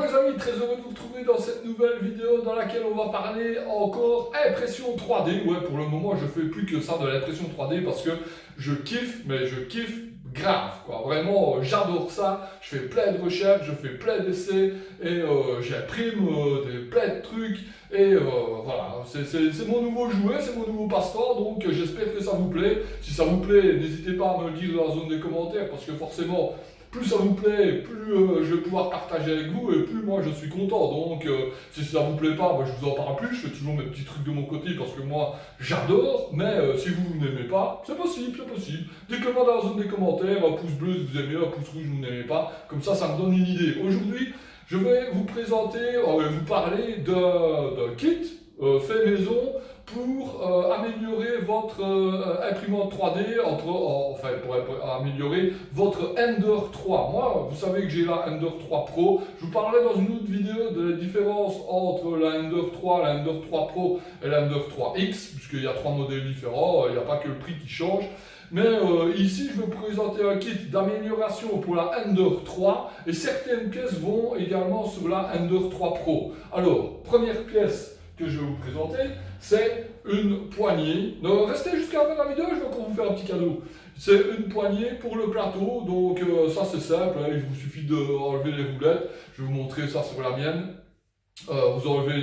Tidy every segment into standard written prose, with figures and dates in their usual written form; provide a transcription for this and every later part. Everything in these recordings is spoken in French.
les amis, très heureux de vous retrouver dans cette nouvelle vidéo dans laquelle on va parler encore impression 3D. Ouais, pour le moment, je fais plus que ça de l'impression 3D parce que je kiffe, mais je kiffe grave, quoi. Vraiment, j'adore ça. Je fais plein de recherches, je fais plein d'essais et j'imprime plein de trucs. Et voilà, c'est mon nouveau jouet, c'est mon nouveau passe-temps, donc j'espère que ça vous plaît. Si ça vous plaît, n'hésitez pas à me le dire dans la zone des commentaires parce que forcément, plus ça vous plaît, plus je vais pouvoir partager avec vous et plus moi je suis content. Donc si ça vous plaît pas, je vous en parle plus, je fais toujours mes petits trucs de mon côté parce que moi j'adore, mais si vous n'aimez pas, c'est possible, c'est possible. Dites-le-moi dans la zone des commentaires, un pouce bleu si vous aimez, un pouce rouge si vous n'aimez pas, comme ça me donne une idée. Aujourd'hui, je vais vous présenter, vous parler d'un kit fait maison pour améliorer votre imprimante 3D, enfin pour améliorer votre Ender 3. Moi, vous savez que j'ai la Ender 3 Pro. Je vous parlerai dans une autre vidéo de la différence entre la Ender 3, la Ender 3 Pro et la Ender 3X, puisqu'il y a 3 modèles différents, il n'y a pas que le prix qui change. Mais ici, je vais vous présenter un kit d'amélioration pour la Ender 3 et certaines pièces vont également sur la Ender 3 Pro. Alors, première pièce que je vais vous présenter, c'est une poignée. Donc, restez jusqu'à la fin de la vidéo, je vais encore vous faire un petit cadeau. C'est une poignée pour le plateau, donc ça c'est simple, hein, il vous suffit d'enlever les roulettes. Je vais vous montrer ça sur la mienne. Vous enlevez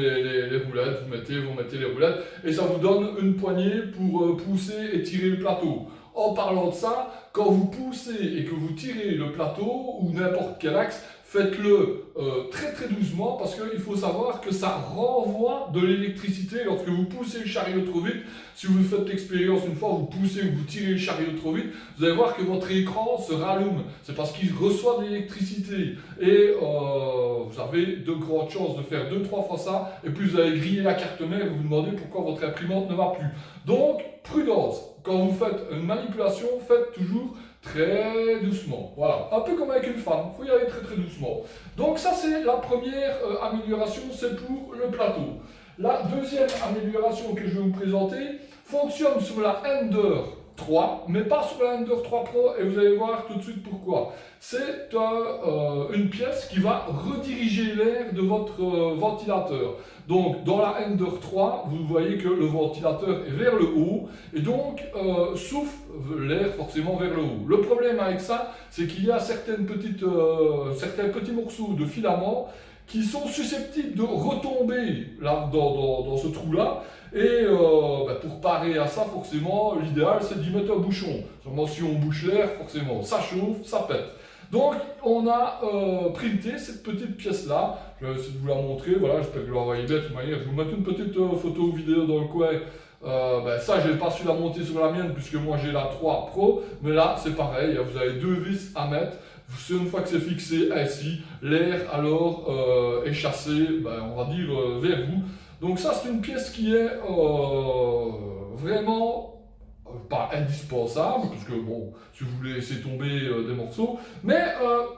les roulettes, vous mettez les roulettes, et ça vous donne une poignée pour pousser et tirer le plateau. En parlant de ça, quand vous poussez et que vous tirez le plateau, ou n'importe quel axe, faites-le très très doucement parce qu'il faut savoir que ça renvoie de l'électricité lorsque vous poussez le chariot trop vite. Si vous faites l'expérience une fois, vous poussez ou vous tirez le chariot trop vite, vous allez voir que votre écran se rallume. C'est parce qu'il reçoit de l'électricité. Et vous avez de grandes chances de faire 2-3 fois ça. Et puis vous allez griller la carte mère et vous vous demandez pourquoi votre imprimante ne va plus. Donc, prudence. Quand vous faites une manipulation, faites toujours très doucement. Voilà, un peu comme avec une femme, il faut y aller très très doucement. Donc ça c'est la première amélioration, c'est pour le plateau. La deuxième amélioration que je vais vous présenter fonctionne sur la Ender 3, mais pas sur la Ender 3 Pro, et vous allez voir tout de suite pourquoi. C'est une pièce qui va rediriger l'air de votre ventilateur. Donc dans la Ender 3, vous voyez que le ventilateur est vers le haut, et donc souffle l'air forcément vers le haut. Le problème avec ça, c'est qu'il y a certains petits morceaux de filament qui sont susceptibles de retomber là, dans ce trou-là. Et pour parer à ça, forcément, l'idéal c'est d'y mettre un bouchon. Seulement si on bouche l'air, forcément, ça chauffe, ça pète. Donc on a printé cette petite pièce-là. Je vais essayer de vous la montrer. Voilà, j'espère que vous la voyez bien. De toute manière, je vais vous mettre une petite photo ou vidéo dans le coin. Ça, je n'ai pas su la monter sur la mienne puisque moi j'ai la 3 Pro. Mais là, c'est pareil. Vous avez deux vis à mettre. Une fois que c'est fixé ainsi, l'air alors est chassé, on va dire, vers vous. Donc ça c'est une pièce qui est vraiment pas indispensable, parce que bon, si vous voulez laisser tomber des morceaux, mais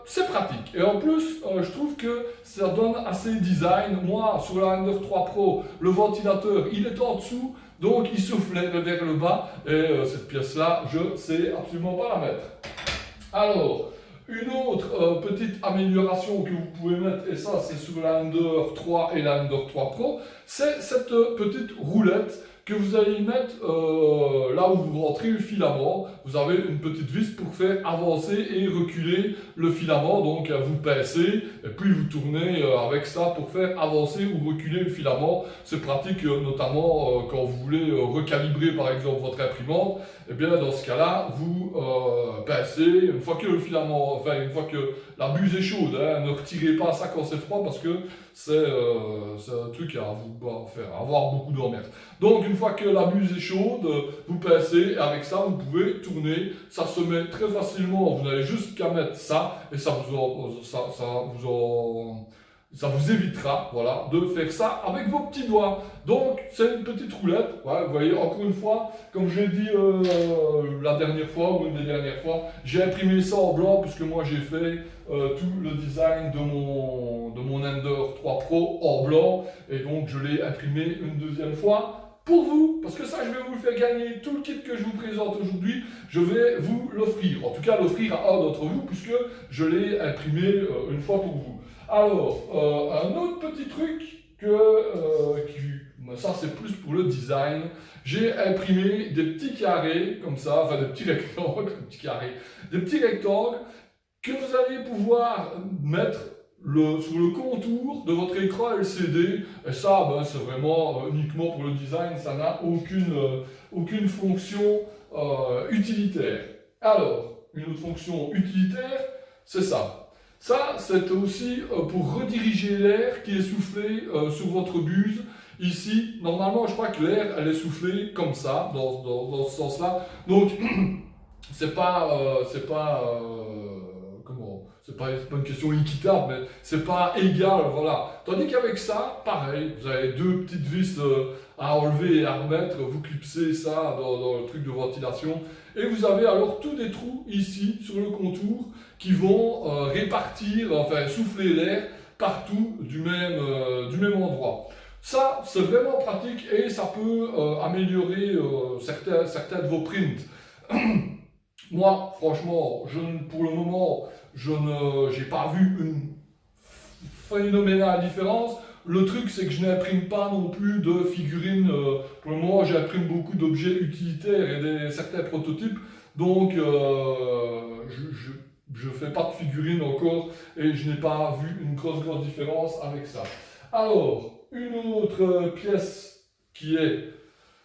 c'est pratique. Et en plus, je trouve que ça donne assez design. Moi, sur la Ender 3 Pro, le ventilateur, il est en dessous, donc il souffle vers le bas, et cette pièce-là, je sais absolument pas la mettre. Alors, une autre petite amélioration que vous pouvez mettre, et ça c'est sur la Ender 3 et la Ender 3 Pro, c'est cette petite roulette que vous allez mettre là où vous rentrez le filament. Vous avez une petite vis pour faire avancer et reculer le filament, donc vous pincez et puis vous tournez avec ça pour faire avancer ou reculer le filament. C'est pratique notamment quand vous voulez recalibrer par exemple votre imprimante. Et bien dans ce cas-là, vous pincez, une fois que le filament, enfin une fois que la buse est chaude, hein, ne retirez pas ça quand c'est froid parce que c'est un truc à vous faire avoir beaucoup d'emmerde. Donc une fois que la buse est chaude, vous pincez et avec ça vous pouvez tourner, ça se met très facilement, vous n'avez juste qu'à mettre ça et ça vous évitera, voilà, de faire ça avec vos petits doigts. Donc, c'est une petite roulette. Ouais, vous voyez, encore une fois, comme je l'ai dit la dernière fois ou une des dernières fois, j'ai imprimé ça en blanc puisque moi j'ai fait tout le design de mon Ender 3 Pro en blanc. Et donc, je l'ai imprimé une deuxième fois pour vous, parce que ça, je vais vous faire gagner tout le kit que je vous présente aujourd'hui. Je vais vous l'offrir, en tout cas l'offrir à un d'entre vous, puisque je l'ai imprimé une fois pour vous. Alors, un autre petit truc ça c'est plus pour le design. J'ai imprimé des petits carrés comme ça, enfin des petits rectangles, des petits rectangles que vous allez pouvoir mettre sur le contour de votre écran LCD. Et ça, ben, c'est vraiment uniquement pour le design, ça n'a aucune fonction utilitaire. Alors, une autre fonction utilitaire, c'est ça. Ça, c'est aussi pour rediriger l'air qui est soufflé sur votre buse. Ici, normalement, je crois que l'air, elle est soufflée comme ça, dans ce sens-là. Donc, c'est pas une question équitable, mais c'est pas égal, voilà. Tandis qu'avec ça, pareil, vous avez deux petites vis à enlever et à remettre, vous clipsez ça dans le truc de ventilation, et vous avez alors tous des trous ici, sur le contour, qui vont souffler l'air partout du même endroit. Ça, c'est vraiment pratique et ça peut améliorer certains de vos prints. Moi, franchement, pour le moment, je n'ai pas vu une phénoménale différence. Le truc, c'est que je n'imprime pas non plus de figurines. Pour le moment, j'imprime beaucoup d'objets utilitaires et certains prototypes. Donc, je ne fais pas de figurines encore et je n'ai pas vu une grosse différence avec ça. Alors, une autre pièce qui est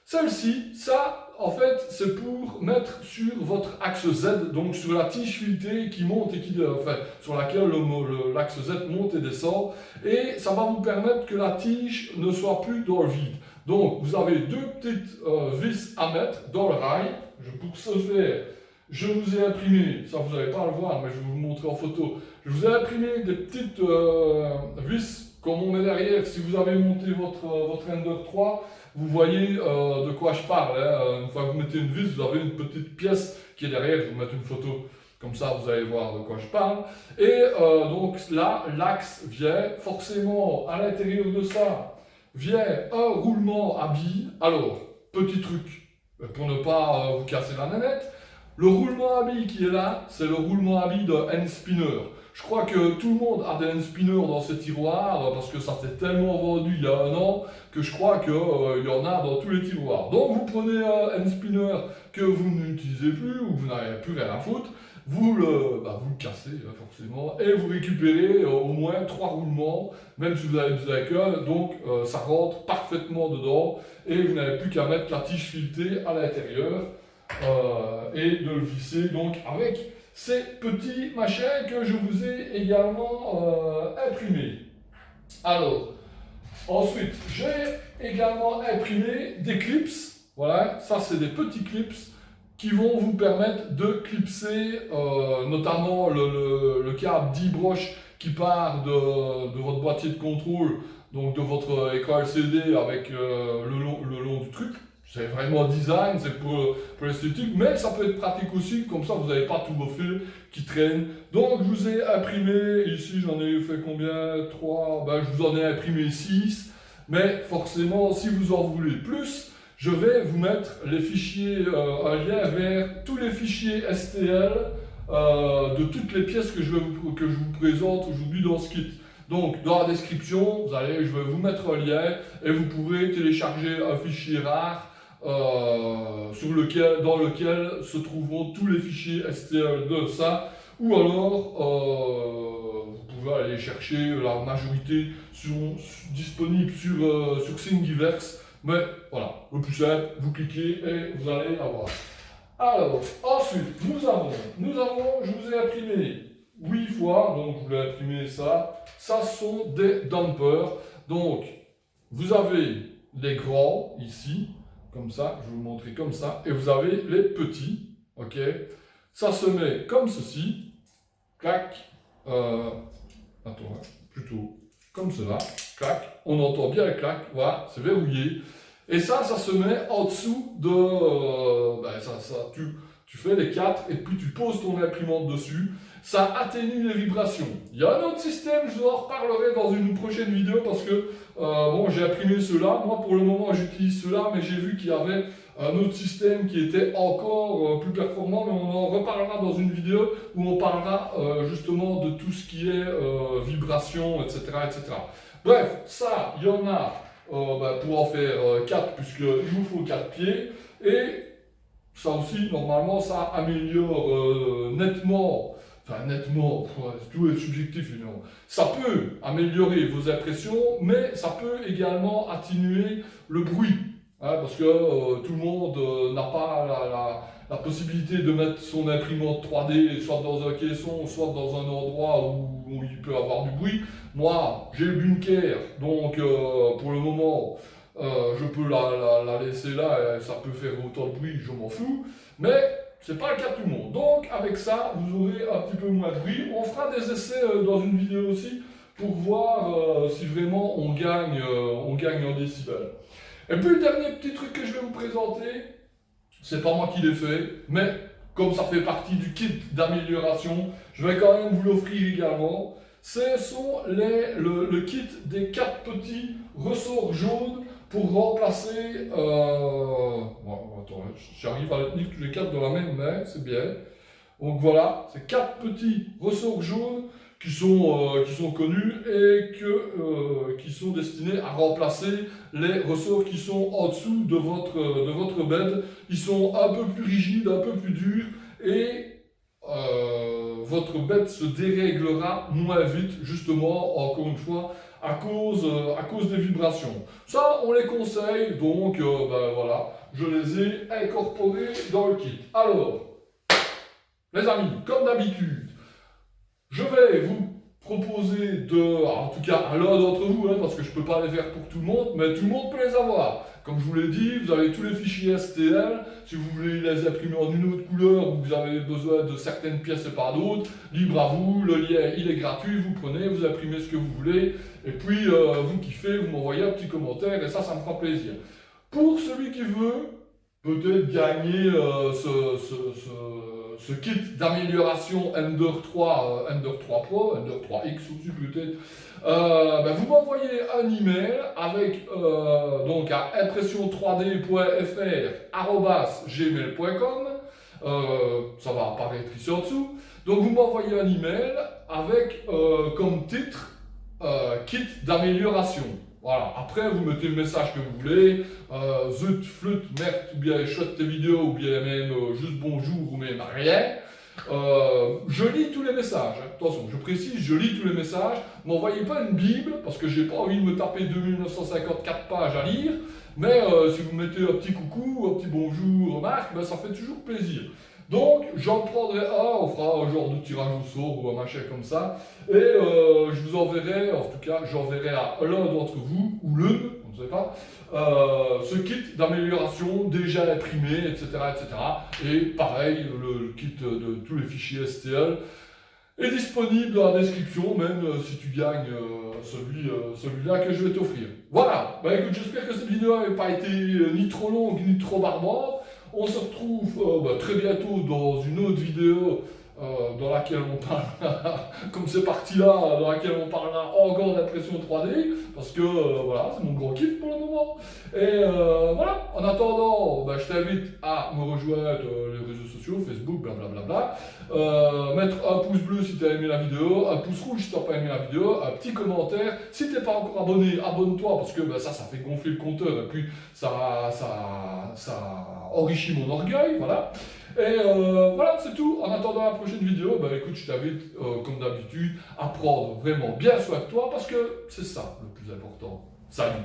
celle-ci, ça, en fait, c'est pour mettre sur votre axe Z, donc sur la tige filetée qui monte et sur laquelle l'axe Z monte et descend, et ça va vous permettre que la tige ne soit plus dans le vide. Donc, vous avez deux petites vis à mettre dans le rail. Pour ce faire, je vous ai imprimé, ça vous n'allez pas le voir, mais je vais vous montrer en photo, je vous ai imprimé des petites vis comme on met derrière. Si vous avez monté votre Ender 3, vous voyez de quoi je parle. Hein. Une fois que vous mettez une vis, vous avez une petite pièce qui est derrière. Je vais vous mettre une photo, comme ça vous allez voir de quoi je parle. Et donc là, l'axe vient forcément à l'intérieur de ça, vient un roulement à billes. Alors, petit truc, pour ne pas vous casser la nanette, le roulement à billes qui est là, c'est le roulement à billes de N-Spinner. Je crois que tout le monde a des N-Spinner dans ses tiroirs parce que ça s'est tellement vendu il y a un an que je crois qu'il y en a dans tous les tiroirs. Donc vous prenez un N-Spinner que vous n'utilisez plus ou vous n'avez plus rien à foutre, vous le cassez forcément et vous récupérez au moins 3 roulements, même si vous avez besoin qu'un, donc ça rentre parfaitement dedans et vous n'avez plus qu'à mettre la tige filetée à l'intérieur et de le visser donc avec ces petits machins que je vous ai également imprimés. Alors, ensuite, j'ai également imprimé des clips. Voilà, ça c'est des petits clips qui vont vous permettre de clipser notamment le câble 10 broches qui part de votre boîtier de contrôle, donc de votre écran LCD avec le long du truc. C'est vraiment design, c'est pour l'esthétique, mais ça peut être pratique aussi, comme ça vous n'avez pas tous vos fils qui traînent. Donc je vous ai imprimé, ici j'en ai fait combien? 3, je vous en ai imprimé 6, mais forcément si vous en voulez plus, je vais vous mettre les fichiers, un lien vers tous les fichiers STL de toutes les pièces que je vous présente aujourd'hui dans ce kit. Donc dans la description, je vais vous mettre un lien et vous pourrez télécharger un fichier rare dans lequel se trouveront tous les fichiers STL de ça, ou alors vous pouvez aller chercher, la majorité sont disponibles sur Thingiverse, mais voilà, le plus simple, vous cliquez et vous allez avoir. Alors, ensuite, nous avons, je vous ai imprimé 8 fois, donc je vous ai imprimé ça sont des dampers, donc vous avez les grands ici, comme ça, je vais vous montrer comme ça, et vous avez les petits, ok, ça se met comme ceci, clac, plutôt comme cela, clac, on entend bien le clac, voilà, c'est verrouillé, et ça se met en dessous de, tu fais les 4, et puis tu poses ton imprimante dessus, ça atténue les vibrations. Il y a un autre système, je vous en reparlerai dans une prochaine vidéo parce que j'ai imprimé ceux-là. Moi pour le moment j'utilise ceux-là, mais j'ai vu qu'il y avait un autre système qui était encore plus performant, mais on en reparlera dans une vidéo où on parlera justement de tout ce qui est vibration, etc., etc. Bref, ça, il y en a pour en faire 4, puisqu'il vous faut 4 pieds, et ça aussi, normalement, ça améliore nettement. Enfin, nettement, tout est subjectif, évidemment. Ça peut améliorer vos impressions, mais ça peut également atténuer le bruit. Hein, parce que tout le monde n'a pas la possibilité de mettre son imprimante 3D soit dans un caisson, soit dans un endroit où il peut avoir du bruit. Moi, j'ai le bunker, donc pour le moment, je peux la laisser là, et ça peut faire autant de bruit, je m'en fous. Mais c'est pas le cas de tout le monde. Donc avec ça, vous aurez un petit peu moins de bruit. On fera des essais dans une vidéo aussi pour voir si vraiment on gagne en décibels. Et puis le dernier petit truc que je vais vous présenter, c'est pas moi qui l'ai fait, mais comme ça fait partie du kit d'amélioration, je vais quand même vous l'offrir également. Ce sont le kit des 4 petits ressorts jaunes pour remplacer... attends, j'arrive à tenir tous les 4 dans la même main, c'est bien. Donc voilà, c'est 4 petits ressorts jaunes qui sont connus et qui sont destinés à remplacer les ressorts qui sont en dessous de votre bed. Ils sont un peu plus rigides, un peu plus durs et votre bed se déréglera moins vite, justement, encore une fois, à cause des vibrations. Ça, on les conseille, donc voilà, je les ai incorporés dans le kit. Alors, les amis, comme d'habitude, je vais vous proposer en tout cas à l'un d'entre vous, hein, parce que je ne peux pas les faire pour tout le monde, mais tout le monde peut les avoir. Comme je vous l'ai dit, vous avez tous les fichiers STL. Si vous voulez les imprimer en une autre couleur ou que vous avez besoin de certaines pièces et pas d'autres, libre à vous, le lien il est gratuit, vous prenez, vous imprimez ce que vous voulez, et puis vous kiffez, vous m'envoyez un petit commentaire, et ça me fera plaisir. Pour celui qui veut peut-être gagner ce kit d'amélioration Ender 3, Ender 3 Pro, Ender 3X aussi peut-être, vous m'envoyez un email avec donc à impression3d.fr@gmail.com, ça va apparaître ici en dessous. Donc vous m'envoyez un email avec comme titre kit d'amélioration. Voilà, après vous mettez le message que vous voulez, zut, flûte, merde, ou bien chouette tes vidéos, ou bien même juste bonjour, ou même rien. Je lis tous les messages, hein. Attention, je précise, je lis tous les messages. M'envoyez pas une bible, parce que j'ai pas envie de me taper 2954 pages à lire, mais si vous mettez un petit coucou, un petit bonjour, remarque, ça fait toujours plaisir. Donc, j'en prendrai un, on fera un genre de tirage au sort ou un machin comme ça, et je vous enverrai, en tout cas, j'enverrai à l'un d'entre vous, ou l'une, on ne sait pas, ce kit d'amélioration déjà imprimé, etc., etc. Et pareil, le kit de tous les fichiers STL est disponible dans la description, même si tu gagnes celui-là que je vais t'offrir. Voilà, écoute, j'espère que cette vidéo n'avait pas été ni trop longue, ni trop barbante. On se retrouve très bientôt dans une autre vidéo dans laquelle on parle, comme c'est parti là, dans laquelle on parlera encore d'impression 3D, parce que voilà, c'est mon gros kiff pour le moment. Et voilà, en attendant, je t'invite à me rejoindre les réseaux sociaux, Facebook, blablabla. Mettre un pouce bleu si tu as aimé la vidéo, un pouce rouge si tu n'as pas aimé la vidéo, un petit commentaire. Si tu n'es pas encore abonné, abonne-toi, parce que ça fait gonfler le compteur, et puis ça enrichit mon orgueil, voilà. Et voilà, c'est tout. En attendant la prochaine vidéo, écoute, je t'invite, comme d'habitude, à prendre vraiment bien soin de toi, parce que c'est ça le plus important. Salut!